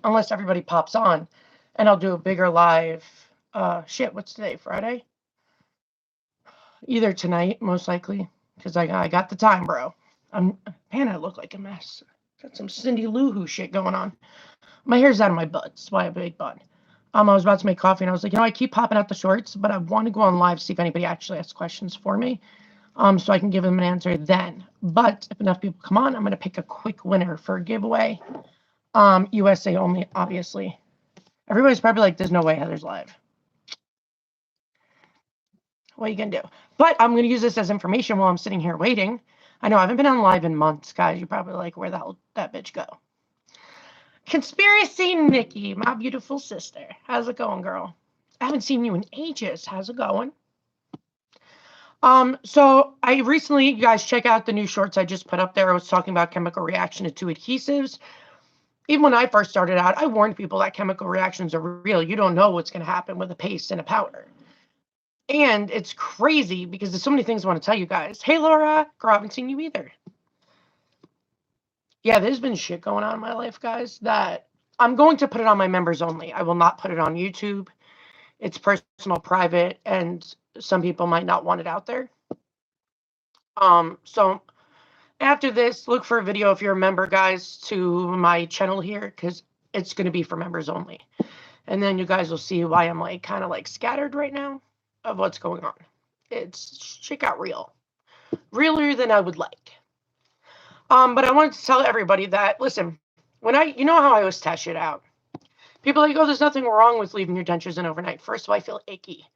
unless everybody pops on, and I'll do a bigger live. What's today? Friday? Either tonight, most likely, because I got the time, bro. Man, I look like a mess. Got some Cindy Lou Who shit going on. My hair's out of my butt. That's why I have a big bun. I was about to make coffee, and I was like, I keep popping out the shorts, but I want to go on live, see if anybody actually has questions for me, so I can give them an answer then. But if enough people come on, I'm going to pick a quick winner for a giveaway. USA only, obviously. Everybody's probably like, there's no way Heather's live. What are you going to do? But I'm going to use this as information while I'm sitting here waiting. I know I haven't been on live in months, guys. You're probably like, where the hell did that bitch go? Conspiracy Nikki, my beautiful sister. How's it going, girl? I haven't seen you in ages. How's it going? So I recently, you guys check out the new shorts I just put up there. I was talking about chemical reaction to two adhesives. Even when I first started out, I warned people that chemical reactions are real. You don't know what's going to happen with a paste and a powder. And it's crazy because there's so many things I want to tell you guys. Hey, Laura. Girl, I haven't seen you either. Yeah, there's been shit going on in my life, guys, that I'm going to put it on my members only. I will not put it on YouTube. It's personal, private, and some people might not want it out there. So after this, look for a video if you're a member, guys, to my channel here, because it's going to be for members only. And then you guys will see why I'm like kind of like scattered right now of what's going on. Shit got real. Realer than I would like. But I wanted to tell everybody that, listen, you know how I always test shit out. People are like, oh, there's nothing wrong with leaving your dentures in overnight. First of all, I feel icky.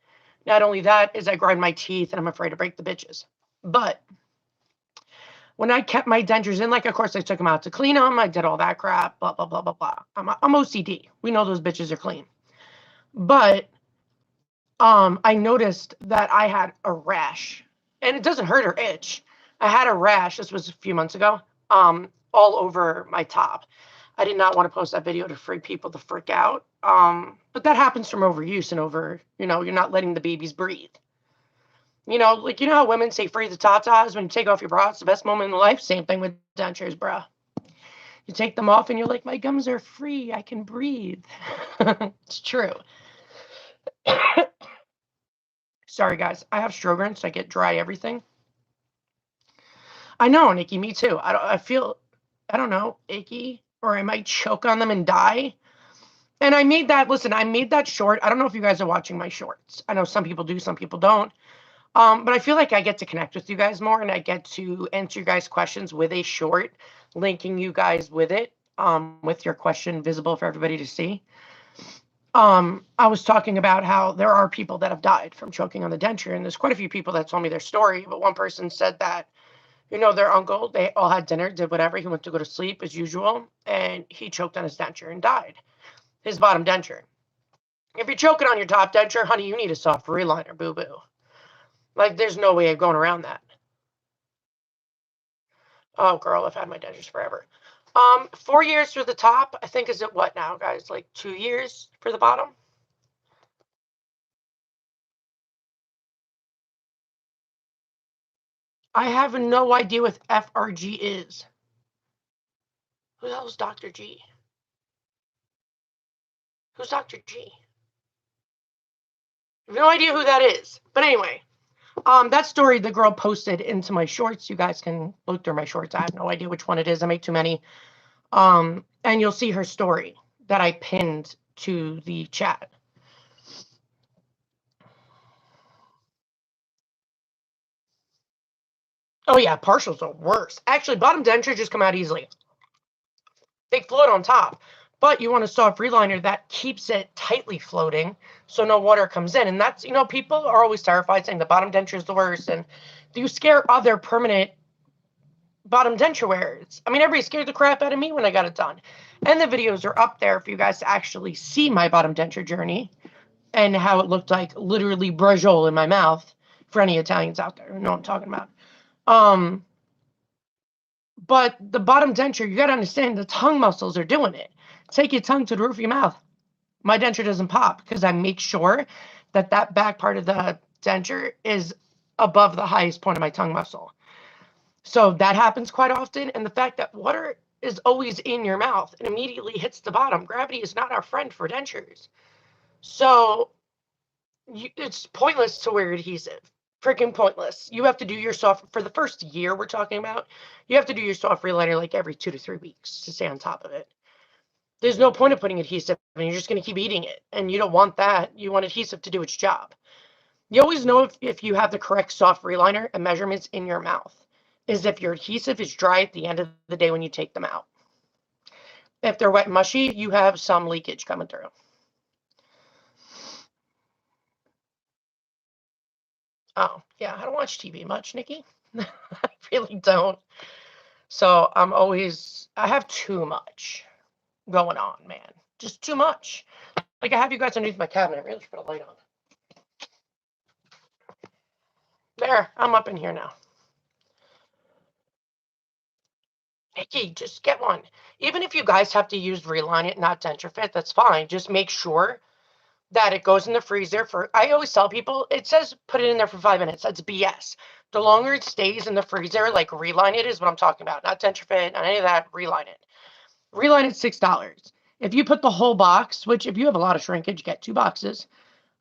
Not only that, is I grind my teeth and I'm afraid to break the bitches. But when I kept my dentures in, like, of course, I took them out to clean them. I did all that crap, blah, blah, blah, blah, blah. I'm OCD. We know those bitches are clean. But I noticed that I had a rash. And it doesn't hurt or itch. I had a rash. This was a few months ago. All over my top. I did not want to post that video to freak people the frick out. But that happens from overuse and you're not letting the babies breathe. Like, how women say free the tatas when you take off your bra. It's the best moment in life. Same thing with dentures, bruh. You take them off and you're like, my gums are free. I can breathe. It's true. Sorry, guys. I have Sjogren's, so I get dry everything. I know, Nikki, me too. I feel, I don't know, icky, or I might choke on them and die. And I made that short. I don't know if you guys are watching my shorts. I know some people do, some people don't. But I feel like I get to connect with you guys more, and I get to answer you guys' questions with a short, linking you guys with it, with your question visible for everybody to see. I was talking about how there are people that have died from choking on the denture, and there's quite a few people that told me their story, but one person said that, their uncle, they all had dinner, did whatever, he went to go to sleep as usual, and he choked on his denture and died. His bottom denture. If you're choking on your top denture, honey, you need a soft reliner, boo-boo. Like, there's no way of going around that. Oh, girl, I've had my dentures forever. 4 years for the top. I think, is it what now, guys? Like 2 years for the bottom? I have no idea what FRG is. Who the hell is Dr. G? Who's Dr. G? I have no idea who that is. But anyway, that story the girl posted into my shorts. You guys can look through my shorts. I have no idea which one it is. I make too many. And you'll see her story that I pinned to the chat. Oh, yeah, partials are worse. Actually, bottom dentures just come out easily. They float on top. But you want a soft reliner that keeps it tightly floating so no water comes in. And that's, people are always terrified saying the bottom denture is the worst. And do you scare other permanent bottom denture wearers? I mean, everybody scared the crap out of me when I got it done. And the videos are up there for you guys to actually see my bottom denture journey and how it looked like literally brajol in my mouth for any Italians out there who know what I'm talking about. But the bottom denture, you got to understand the tongue muscles are doing it. Take your tongue to the roof of your mouth. My denture doesn't pop because I make sure that that back part of the denture is above the highest point of my tongue muscle. So that happens quite often. And the fact that water is always in your mouth and immediately hits the bottom. Gravity is not our friend for dentures. So it's pointless to wear adhesive. Freaking pointless. You have to do your soft, for the first year we're talking about, you have to do your soft reliner like every 2 to 3 weeks to stay on top of it. There's no point of putting adhesive and you're just going to keep eating it. And you don't want that. You want adhesive to do its job. You always know if you have the correct soft reliner and measurements in your mouth is if your adhesive is dry at the end of the day when you take them out. If they're wet and mushy, you have some leakage coming through. Oh, yeah, I don't watch TV much, Nikki. I really don't. So I have too much going on, man. Just too much. Like I have you guys underneath my cabinet. I really should put a light on. There, I'm up in here now. Nikki, just get one. Even if you guys have to use Reline It, not Denture Fit, that's fine. Just make sure that it goes in the freezer for, I always tell people, it says put it in there for 5 minutes. That's BS. The longer it stays in the freezer, like Reline It is what I'm talking about. Not Denture Fit, not any of that, Reline It. Reline It, $6. If you put the whole box, which if you have a lot of shrinkage, get 2 boxes,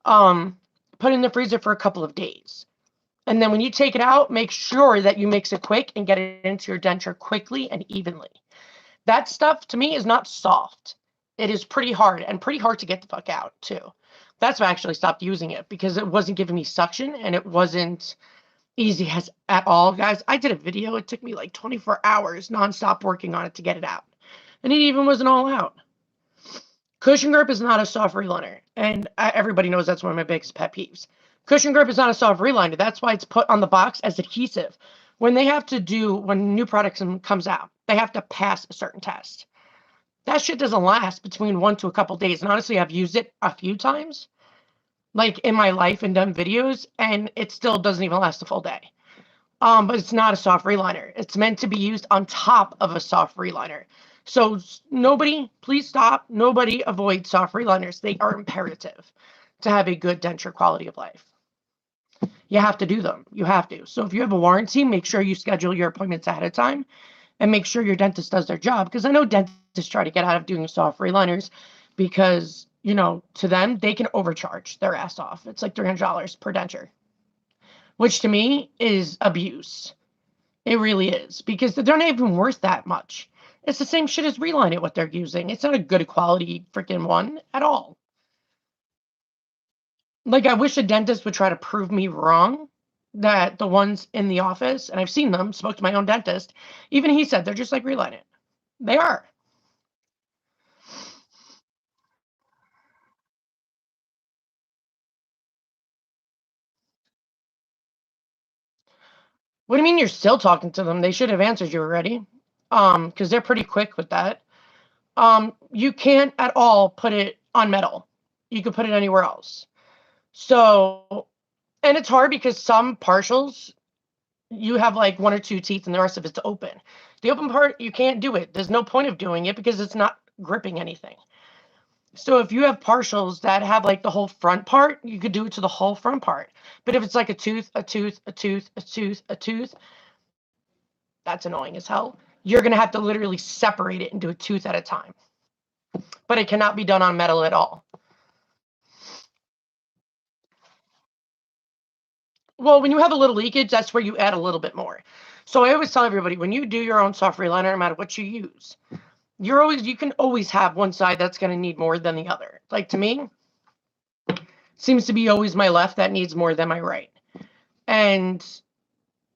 put it in the freezer for a couple of days. And then when you take it out, make sure that you mix it quick and get it into your denture quickly and evenly. That stuff to me is not soft. It is pretty hard and pretty hard to get the fuck out too. That's why I actually stopped using it because it wasn't giving me suction and it wasn't easy as at all, guys. I did a video. It took me like 24 hours nonstop working on it to get it out. And it even wasn't all out. Cushion grip is not a soft reliner. And everybody knows that's one of my biggest pet peeves. Cushion grip is not a soft reliner. That's why it's put on the box as adhesive. When new product comes out, they have to pass a certain test. That shit doesn't last between 1 to a couple days. And honestly, I've used it a few times, like in my life and done videos, and it still doesn't even last a full day. But it's not a soft reliner. It's meant to be used on top of a soft reliner. So nobody, please stop. Nobody avoid soft reliners. They are imperative to have a good denture quality of life. You have to do them. You have to. So if you have a warranty, make sure you schedule your appointments ahead of time and make sure your dentist does their job. Because I know dentists try to get out of doing soft reliners because, to them, they can overcharge their ass off. It's like $300 per denture, which to me is abuse. It really is because they're not even worth that much. It's the same shit as Reline It, what they're using. It's not a good quality freaking one at all. Like, I wish a dentist would try to prove me wrong that the ones in the office, and I've seen them, spoke to my own dentist, even he said they're just like Reline It. They are. What do you mean you're still talking to them? They should have answered you already. Because they're pretty quick with that. You can't at all put it on metal. You could put it anywhere else. So, and it's hard because some partials, you have like 1 or 2 teeth and the rest of it's open. The open part, you can't do it. There's no point of doing it because it's not gripping anything. So if you have partials that have like the whole front part, you could do it to the whole front part. But if it's like a tooth, a tooth, a tooth, a tooth, a tooth, that's annoying as hell. You're going to have to literally separate it and do a tooth at a time. But it cannot be done on metal at all. Well, when you have a little leakage, that's where you add a little bit more. So I always tell everybody, when you do your own soft reliner, no matter what you use, you can always have one side that's going to need more than the other. Like to me, seems to be always my left that needs more than my right. And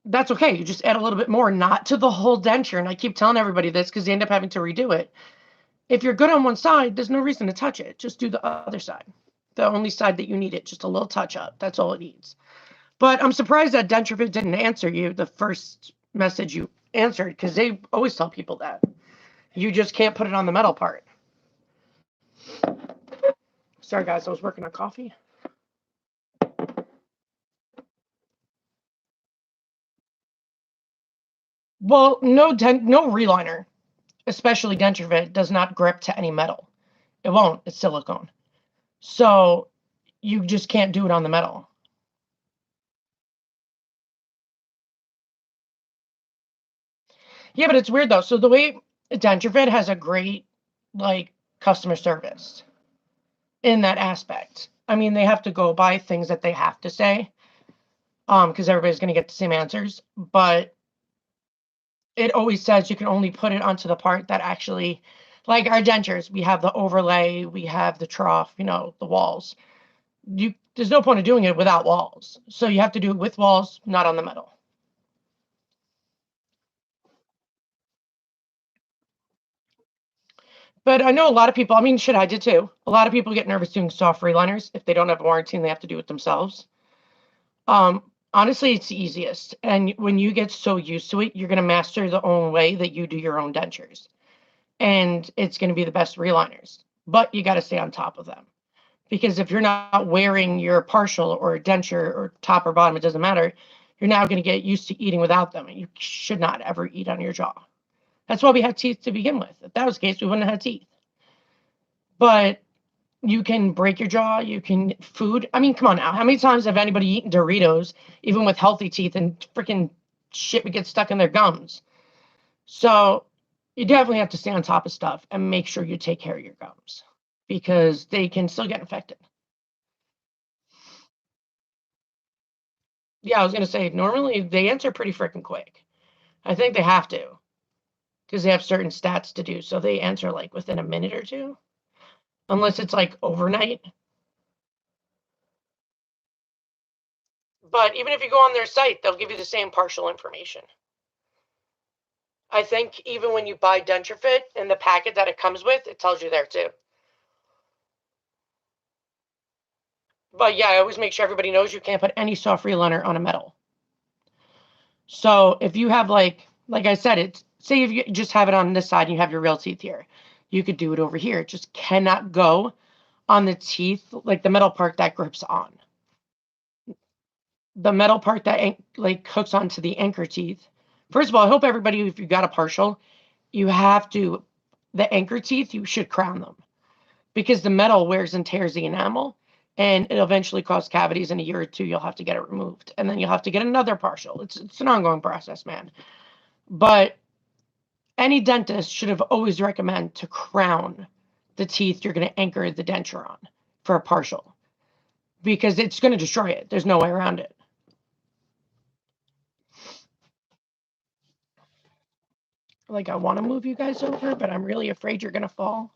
that's okay. You just add a little bit more, not to the whole denture. And I keep telling everybody this because they end up having to redo it. If you're good on one side, there's no reason to touch it. Just do the other side. The only side that you need it, just a little touch up. That's all it needs. But I'm surprised that DentureFit didn't answer you the first message you answered because they always tell people that. You just can't put it on the metal part. Sorry, guys. I was working on coffee. Well, no reliner, especially DentureFit, does not grip to any metal. It won't. It's silicone. So you just can't do it on the metal. Yeah, but it's weird though. So the way Denture Fit has a great like customer service in that aspect. I mean, they have to go by things that they have to say, because everybody's going to get the same answers, but it always says you can only put it onto the part that actually, like our dentures, we have the overlay, we have the trough, the walls. There's no point of doing it without walls. So you have to do it with walls, not on the metal. But I know a lot of people, I mean, shit, I did too. A lot of people get nervous doing soft reliners if they don't have a warranty and they have to do it themselves. Honestly, it's the easiest. And when you get so used to it, you're going to master the own way that you do your own dentures. And it's going to be the best reliners. But you got to stay on top of them. Because if you're not wearing your partial or denture or top or bottom, it doesn't matter. You're now going to get used to eating without them. And you should not ever eat on your jaw. That's why we had teeth to begin with. If that was the case, we wouldn't have had teeth. But you can break your jaw. You can food. I mean, come on now. How many times have anybody eaten Doritos, even with healthy teeth, and freaking shit would get stuck in their gums? So you definitely have to stay on top of stuff and make sure you take care of your gums because they can still get infected. Yeah, I was going to say, normally they answer pretty freaking quick. I think they have to because they have certain stats to do. So they answer like within a minute or two, unless it's like overnight. But even if you go on their site, they'll give you the same partial information. I think even when you buy Denture Fit in the packet that it comes with, it tells you there too. But yeah, I always make sure everybody knows you can't put any soft reliner on a metal. So if you have like I said, it's say if you just have it on this side and you have your real teeth here, you could do it over here. It just cannot go on the teeth, like the metal part that grips on. The metal part that like hooks onto the anchor teeth. First of all, I hope everybody, if you got a partial, you have to, the anchor teeth, you should crown them because the metal wears and tears the enamel and it'll eventually cause cavities. In a year or two, you'll have to get it removed and then you'll have to get another partial. It's an ongoing process, man. But any dentist should have always recommend to crown the teeth you're going to anchor the denture on for a partial because it's going to destroy it. There's no way around it. Like, I want to move you guys over, but I'm really afraid you're going to fall.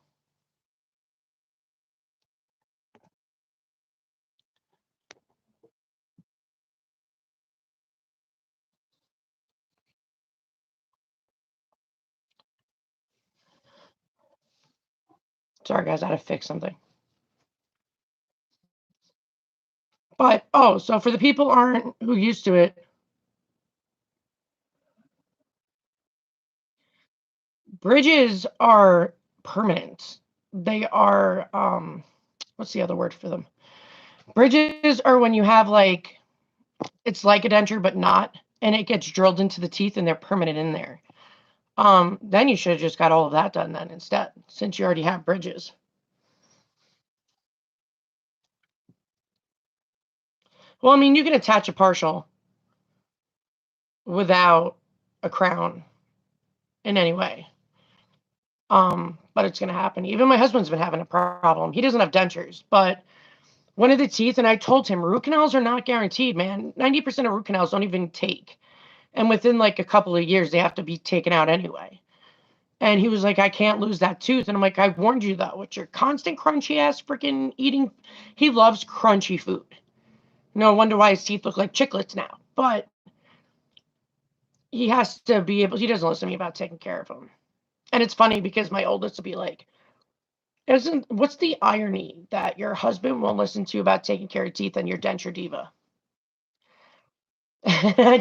Sorry, guys, I had to fix something. But, oh, so for the people aren't who used to it, bridges are permanent. They are, what's the other word for them? Bridges are when you have like, it's like a denture, but not, and it gets drilled into the teeth and they're permanent in there. Then you should have just got all of that done then instead, since you already have bridges. Well, I mean, you can attach a partial without a crown in any way. But it's going to happen. Even my husband's been having a problem. He doesn't have dentures, but one of the teeth, and I told him root canals are not guaranteed, man. 90% of root canals don't even take. And within like a couple of years, they have to be taken out anyway. And he was like, I can't lose that tooth. And I'm like, I warned you though, with your constant crunchy ass freaking eating. He loves crunchy food. No wonder why his teeth look like chiclets now. But he has to be able, he doesn't listen to me about taking care of him. And it's funny because my oldest will be like, what's the irony that your husband won't listen to you about taking care of teeth and your Denture DiVa?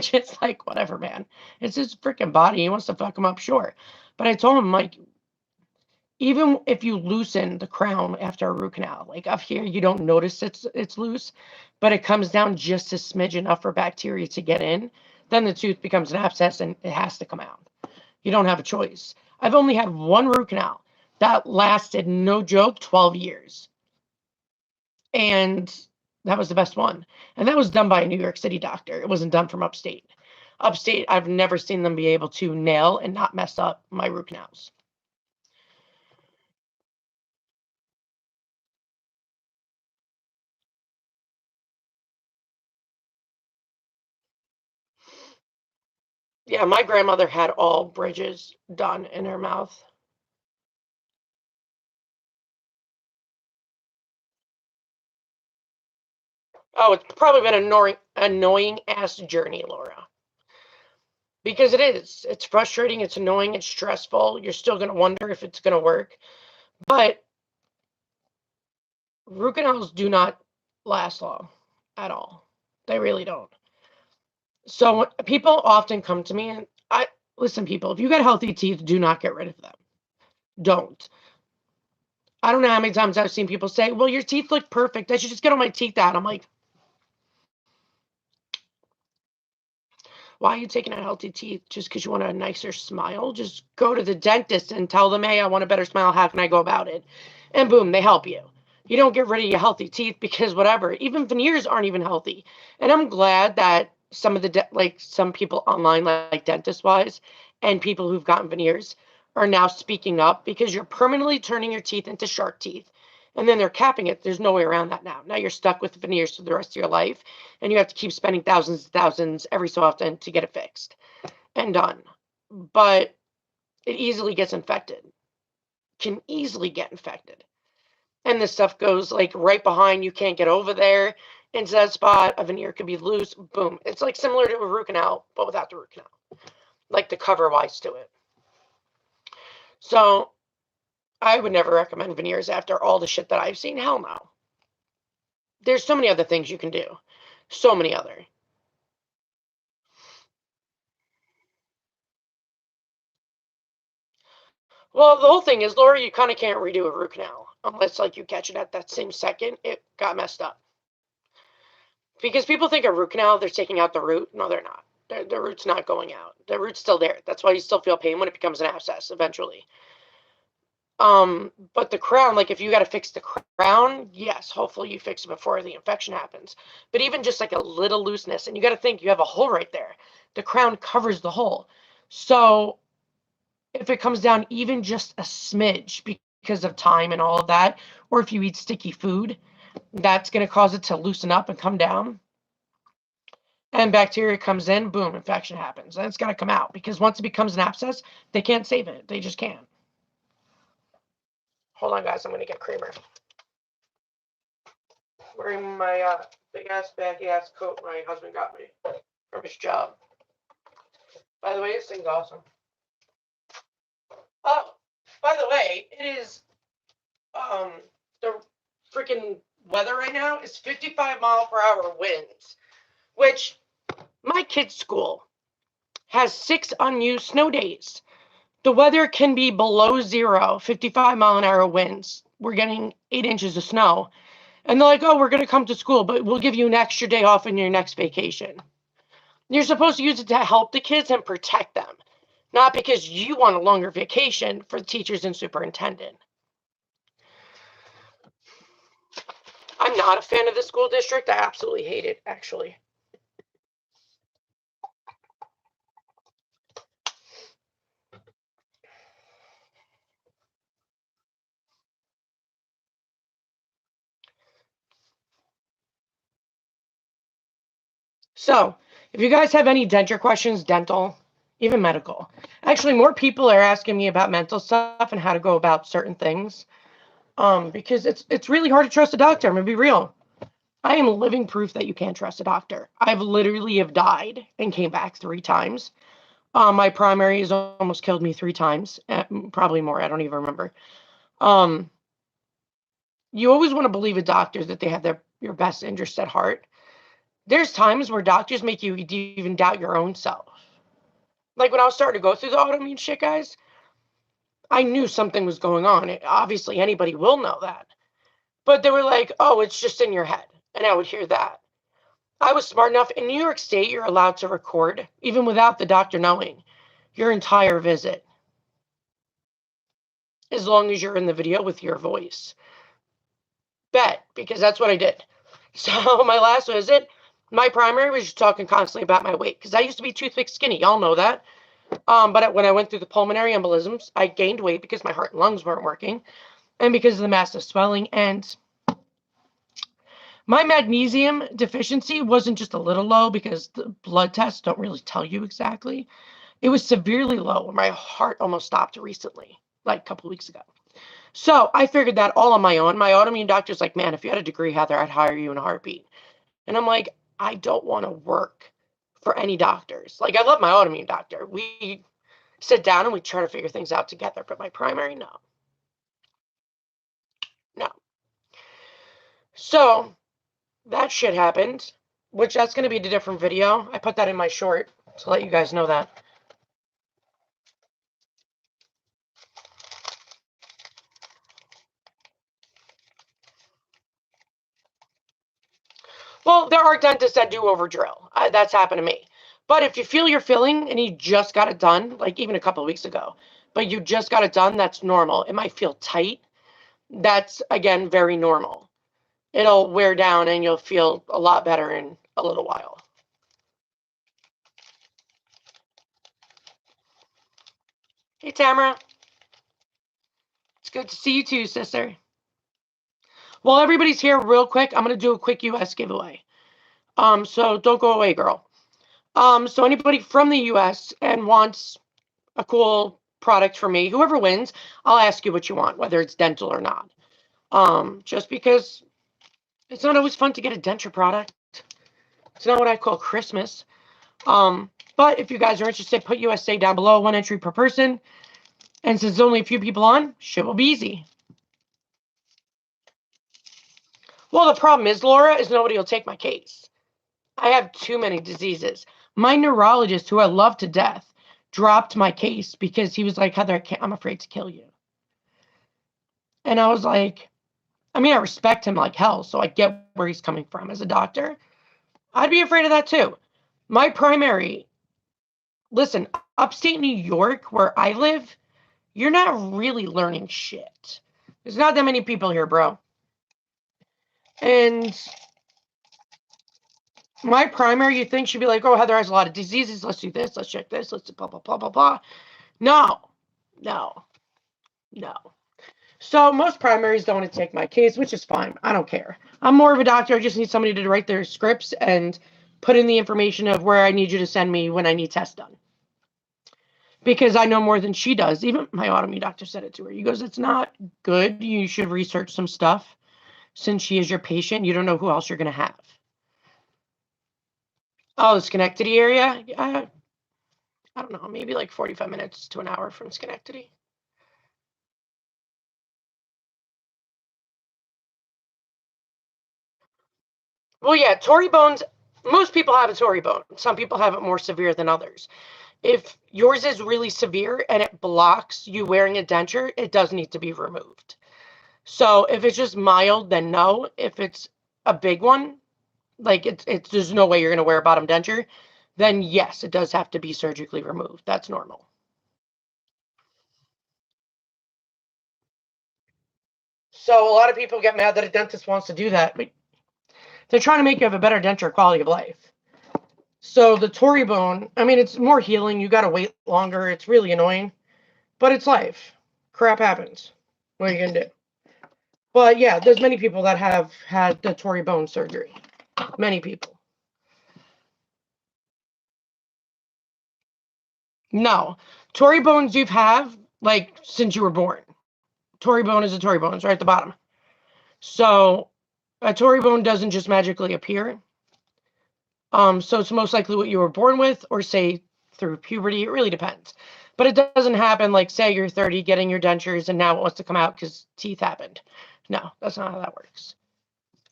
Just like, whatever, man. It's his freaking body. He wants to fuck him up, sure. But I told him, like, even if you loosen the crown after a root canal, like up here, you don't notice it's loose, but it comes down just a smidge enough for bacteria to get in, then the tooth becomes an abscess and it has to come out. You don't have a choice. I've only had one root canal that lasted, no joke, 12 years. And that was the best one. And that was done by a New York City doctor. It wasn't done from upstate. Upstate, I've never seen them be able to nail and not mess up my root canals. Yeah, my grandmother had all bridges done in her mouth. Oh, it's probably been an annoying ass journey, Laura. Because it is. It's frustrating, it's annoying, it's stressful. You're still going to wonder if it's going to work. But root canals do not last long at all. They really don't. So people often come to me and I listen, people, if you got healthy teeth, do not get rid of them. Don't. I don't know how many times I've seen people say, well, your teeth look perfect. I should just get all my teeth out. I'm like, why are you taking out healthy teeth just because you want a nicer smile? Just go to the dentist and tell them, hey, I want a better smile. How can I go about it? And boom, they help you. You don't get rid of your healthy teeth because whatever. Even veneers aren't even healthy. And I'm glad that some of the like some people online, like dentist wise, and people who've gotten veneers are now speaking up because you're permanently turning your teeth into shark teeth. And then they're capping it. There's no way around that now. Now you're stuck with veneers for the rest of your life, and you have to keep spending thousands and thousands every so often to get it fixed and done. But it easily gets infected, can easily get infected. And this stuff goes like right behind. You can't get over there into that spot. A veneer could be loose. Boom. It's like similar to a root canal, but without the root canal, like the cover wise to it. So I would never recommend veneers after all the shit that I've seen. Hell no. There's so many other things you can do. So many other. Well, the whole thing is, Laura, you kind of can't redo a root canal unless, like, you catch it at that same second it got messed up. Because people think a root canal, they're taking out the root. No, they're not. The root's not going out. The root's still there. That's why you still feel pain when it becomes an abscess eventually. But the crown, like if you got to fix the crown, yes, hopefully you fix it before the infection happens. But even just like a little looseness, and you got to think you have a hole right there. The crown covers the hole. So if it comes down even just a smidge because of time and all of that, or if you eat sticky food, that's going to cause it to loosen up and come down. And bacteria comes in, boom, infection happens. And it's got to come out because once it becomes an abscess, they can't save it. They just can't. Hold on, guys. I'm going to get creamer. Wearing my big ass, baggy ass coat my husband got me from his job. By the way, this thing's awesome. Oh, by the way, it is the freaking weather right now is 55-mile-per-hour winds, which my kid's school has 6 unused snow days. The weather can be below zero, 55-mile-an-hour winds. We're getting 8 inches of snow. And they're like, oh, we're going to come to school, but we'll give you an extra day off in your next vacation. You're supposed to use it to help the kids and protect them, not because you want a longer vacation for the teachers and superintendent. I'm not a fan of the school district. I absolutely hate it, actually. So, if you guys have any denture questions, dental, even medical, actually, more people are asking me about mental stuff and how to go about certain things. Because it's really hard to trust a doctor. I'm gonna be real. I am living proof that you can't trust a doctor. I've literally have died and came back 3 times. My primary has almost killed me 3 times, probably more. I don't even remember. Um, you always want to believe a doctor that they have your best interest at heart. There's times where doctors make you even doubt your own self. Like when I was starting to go through the autoimmune shit, guys, I knew something was going on. Obviously, anybody will know that. But they were like, oh, it's just in your head. And I would hear that. I was smart enough. In New York State, you're allowed to record, even without the doctor knowing, your entire visit, as long as you're in the video with your voice. Bet, because that's what I did. So my last visit, my primary was just talking constantly about my weight, because I used to be toothpick skinny. Y'all know that. But when I went through the pulmonary embolisms, I gained weight because my heart and lungs weren't working, and because of the massive swelling. And My magnesium deficiency wasn't just a little low because the blood tests don't really tell you exactly. It was severely low. My heart almost stopped recently, like a couple of weeks ago. So I figured that all on my own. My autoimmune doctor's like, man, if you had a degree, Heather, I'd hire you in a heartbeat. And I'm like, I don't want to work for any doctors. Like, I love my autoimmune doctor. We sit down and we try to figure things out together. But my primary, no. No. So that shit happened, which that's going to be a different video. I put that in my short to let you guys know that. Well, there are dentists that do overdrill. That's happened to me. But if you feel you're filling and you just got it done, like even a couple of weeks ago, but you just got it done, that's normal. It might feel tight. That's, again, very normal. It'll wear down and you'll feel a lot better in a little while. Hey, Tamara. It's good to see you too, sister. Well, everybody's here real quick. I'm going to do a quick US giveaway. So don't go away, girl. So anybody from the US and wants a cool product from me, whoever wins, I'll ask you what you want, whether it's dental or not. Just because it's not always fun to get a denture product. It's not what I call Christmas. But if you guys are interested, put USA down below, 1 entry per person. And since there's only a few people on, shit will be easy. Well, the problem is, Laura, is nobody will take my case. I have too many diseases. My neurologist, who I love to death, dropped my case because he was like, Heather, I'm afraid to kill you. And I was like, I mean, I respect him like hell, so I get where he's coming from as a doctor. I'd be afraid of that too. My primary, listen, upstate New York, where I live, you're not really learning shit. There's not that many people here, bro. And my primary, you think, should be like, oh, Heather has a lot of diseases. Let's do this. Let's check this. Let's do blah, blah, blah, blah, blah. No. So most primaries don't want to take my case, which is fine. I don't care. I'm more of a doctor. I just need somebody to write their scripts and put in the information of where I need you to send me when I need tests done. Because I know more than she does. Even my autoimmune doctor said it to her. He goes, it's not good. You should research some stuff. Since she is your patient, you don't know who else you're going to have. Oh, the Schenectady area? I don't know. Maybe like 45 minutes to an hour from Schenectady. Well, yeah, Tory bones, most people have a Tory bone. Some people have it more severe than others. If yours is really severe and it blocks you wearing a denture, it does need to be removed. So if it's just mild, then no. If it's a big one, like it's there's no way you're going to wear a bottom denture, then yes, it does have to be surgically removed. That's normal. So a lot of people get mad that a dentist wants to do that, but they're trying to make you have a better denture quality of life. So the Tory bone, I mean, it's more healing. You got to wait longer. It's really annoying, but it's life. Crap happens. What are you going to do? But yeah, there's many people that have had the Tory bone surgery. Many people. No. Tory bones you've have like since you were born. Tory bone is a Tory bone. It's right at the bottom. So a Tory bone doesn't just magically appear. So it's most likely what you were born with, or say through puberty. It really depends. But it doesn't happen like, say you're 30 getting your dentures and now it wants to come out because teeth happened. No, that's not how that works.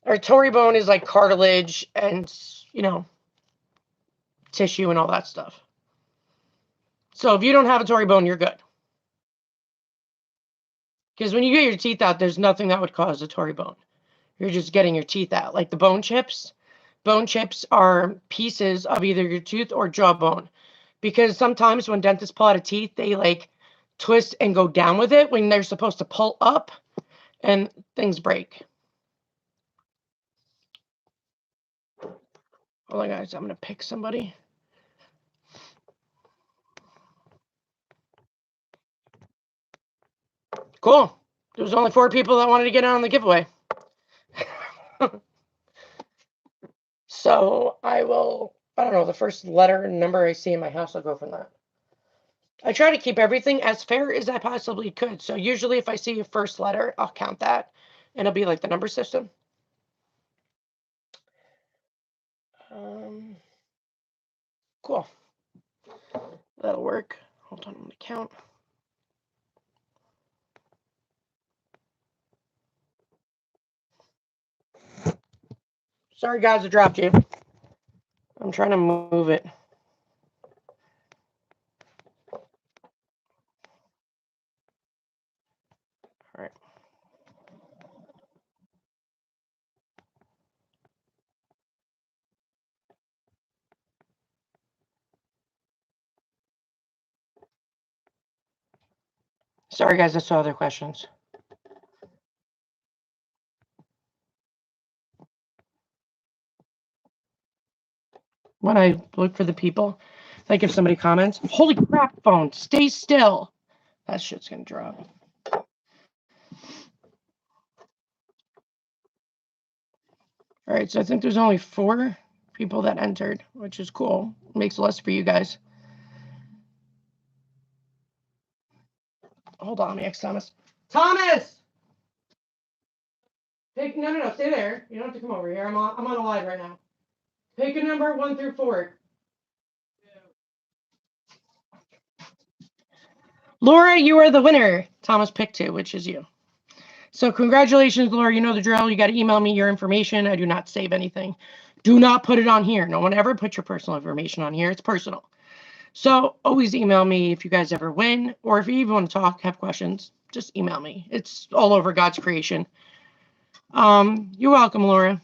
Our Tory bone is like cartilage and, tissue and all that stuff. So if you don't have a Tory bone, you're good. Because when you get your teeth out, there's nothing that would cause a Tory bone. You're just getting your teeth out. Like the bone chips. Bone chips are pieces of either your tooth or jawbone. Because sometimes when dentists pull out a teeth, they like twist and go down with it when they're supposed to pull up and things break. Hold on, guys. I'm going to pick somebody. Cool. There was only 4 people that wanted to get on the giveaway. So I will, I don't know, the first letter and number I see in my house, I'll go from that. I try to keep everything as fair as I possibly could. So usually if I see a first letter, I'll count that. And it'll be like the number system. Cool. That'll work. Hold on, I'm going to count. Sorry, guys, I dropped you. I'm trying to move it. All right. Sorry, guys, I saw other questions. When I look for the people, like if somebody comments, holy crap, phone, stay still. That shit's going to drop. All right, so I think there's only 4 people that entered, which is cool. Makes less for you guys. Hold on, let me ask Thomas. Thomas! No, stay there. You don't have to come over here. I'm on a live right now. Pick a number 1 through 4. Laura, you are the winner. Thomas picked 2, which is you. So congratulations, Laura. You know the drill. You got to email me your information. I do not save anything. Do not put it on here. No one ever put your personal information on here. It's personal. So always email me if you guys ever win, or if you even want to talk, have questions, just email me. It's all over God's creation. You're welcome, Laura.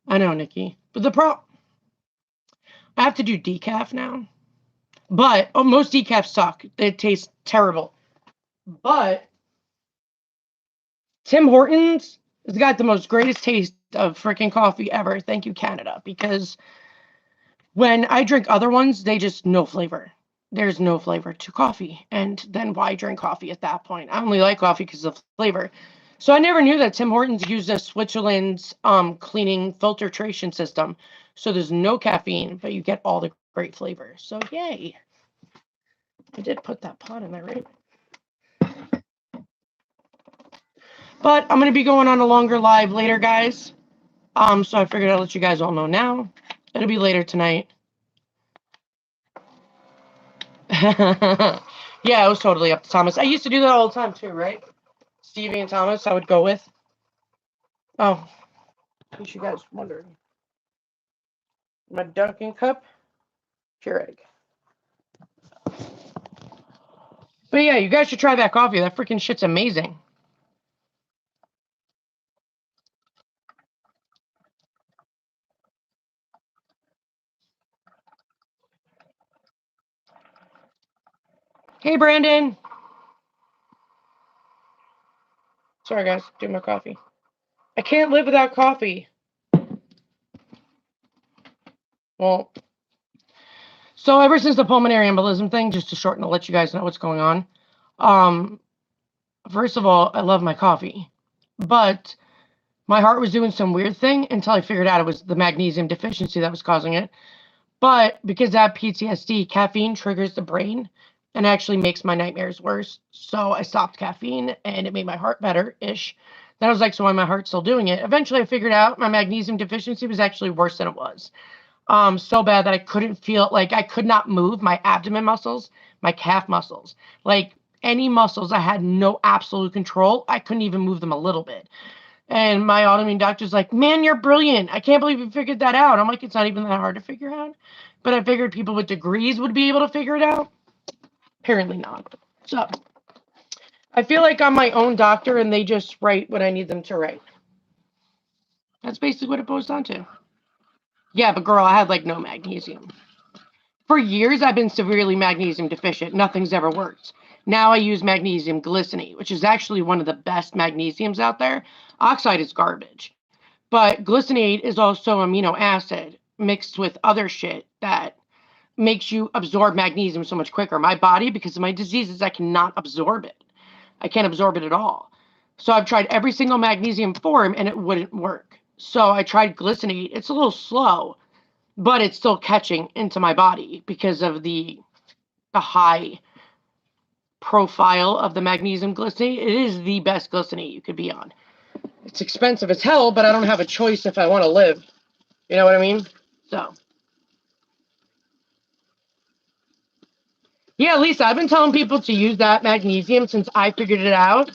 I know, Nikki. But I have to do decaf now. But most decaf suck. They taste terrible. But Tim Hortons has got the most greatest taste of freaking coffee ever. Thank you, Canada. Because when I drink other ones, they just no flavor. There's no flavor to coffee. And then why drink coffee at that point? I only like coffee because of flavor. So I never knew that Tim Hortons used a Switzerland's cleaning filtration system. So there's no caffeine, but you get all the great flavor. So yay. I did put that pot in there, right? But I'm going to be going on a longer live later, guys. So I figured I'd let you guys all know now. It'll be later tonight. Yeah, it was totally up to Thomas. I used to do that all the time too, right? Stevie and Thomas, I would go with. Oh, in case you guys wondering. My Dunkin' cup, pure egg. But yeah, you guys should try that coffee. That freaking shit's amazing. Hey, Brandon. Sorry, guys. Do my coffee. I can't live without coffee. Well, so ever since the pulmonary embolism thing, just to shorten to let you guys know what's going on. First of all, I love my coffee. But my heart was doing some weird thing until I figured out it was the magnesium deficiency that was causing it. But because I have PTSD, caffeine triggers the brain and actually makes my nightmares worse. So I stopped caffeine and it made my heart better-ish. Then I was like, so why my heart's still doing it? Eventually I figured out my magnesium deficiency was actually worse than it was. So bad that I couldn't feel, like I could not move my abdomen muscles, my calf muscles. Like any muscles, I had no absolute control. I couldn't even move them a little bit. And my autoimmune doctor's like, man, you're brilliant. I can't believe you figured that out. I'm like, it's not even that hard to figure out. But I figured people with degrees would be able to figure it out. Apparently not. So I feel like I'm my own doctor and they just write what I need them to write. That's basically what it boils down to. Yeah, but girl, I had like no magnesium. For years, I've been severely magnesium deficient. Nothing's ever worked. Now I use magnesium glycinate, which is actually one of the best magnesiums out there. Oxide is garbage. But glycinate is also amino acid mixed with other shit that makes you absorb magnesium so much quicker. My body, because of my diseases, I cannot absorb it. I can't absorb it at all. So I've tried every single magnesium form and it wouldn't work. So I tried glycinate. It's a little slow, but it's still catching into my body because of the high profile of the magnesium glycinate. It is the best glycinate you could be on. It's expensive as hell, but I don't have a choice if I want to live. You know what I mean? So, yeah, Lisa, I've been telling people to use that magnesium since I figured it out.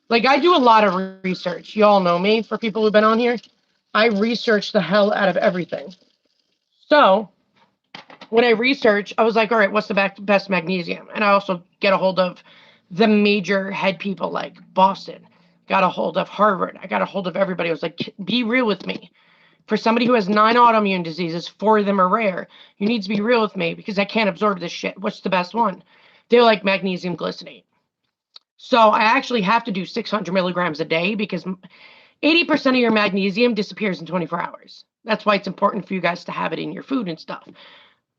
Like, I do a lot of research. You all know me, for people who've been on here. I research the hell out of everything. So, when I research, I was like, all right, what's the best magnesium? And I also get a hold of the major head people like Boston, got a hold of Harvard. I got a hold of everybody. I was like, be real with me. For somebody who has 9 autoimmune diseases, 4 of them are rare. You need to be real with me because I can't absorb this shit. What's the best one? They're like magnesium glycinate. So I actually have to do 600 milligrams a day because 80% of your magnesium disappears in 24 hours. That's why it's important for you guys to have it in your food and stuff.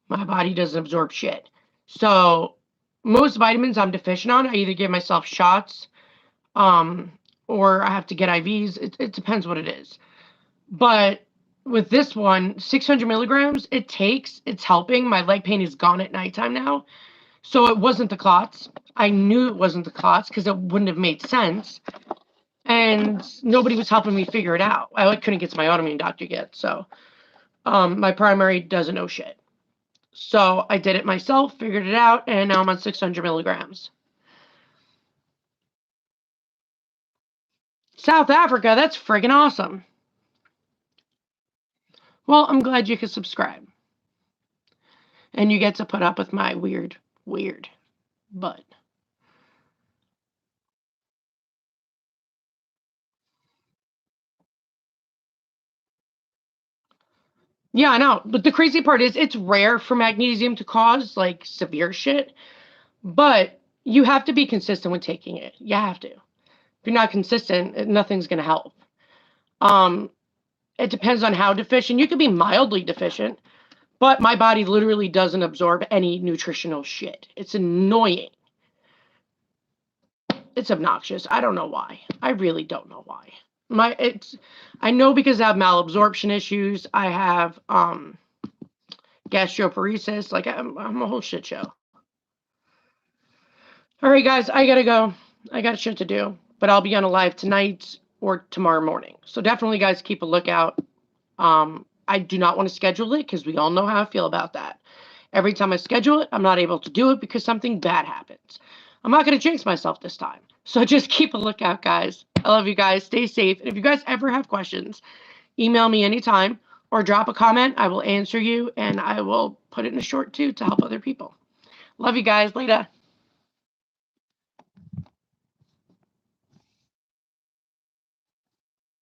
My body doesn't absorb shit. So most vitamins I'm deficient on, I either give myself shots or I have to get IVs. It depends what it is. But with this one, 600 milligrams, it's helping. My leg pain is gone at nighttime now. So it wasn't the clots. I knew it wasn't the clots because it wouldn't have made sense. And nobody was helping me figure it out. I couldn't get to my autoimmune doctor yet. So my primary doesn't know shit. So I did it myself, figured it out, and now I'm on 600 milligrams. South Africa, that's friggin' awesome. Well, I'm glad you could subscribe. And you get to put up with my weird butt. Yeah, I know. But the crazy part is it's rare for magnesium to cause like severe shit. But you have to be consistent with taking it. You have to. If you're not consistent, nothing's going to help. Um, it depends on how deficient. You could be mildly deficient, but my body literally doesn't absorb any nutritional shit. It's annoying. It's obnoxious. I don't know why. I really don't know why. I know because I have malabsorption issues. I have gastroparesis. Like I'm a whole shit show. All right, guys, I gotta go. I got shit to do, but I'll be on a live tonight or tomorrow morning. So definitely, guys, keep a lookout. I do not want to schedule it because we all know how I feel about that. Every time I schedule it, I'm not able to do it because something bad happens. I'm not going to jinx myself this time. So just keep a lookout, guys. I love you guys. Stay safe. And if you guys ever have questions, email me anytime or drop a comment. I will answer you and I will put it in a short too to help other people. Love you guys. Later.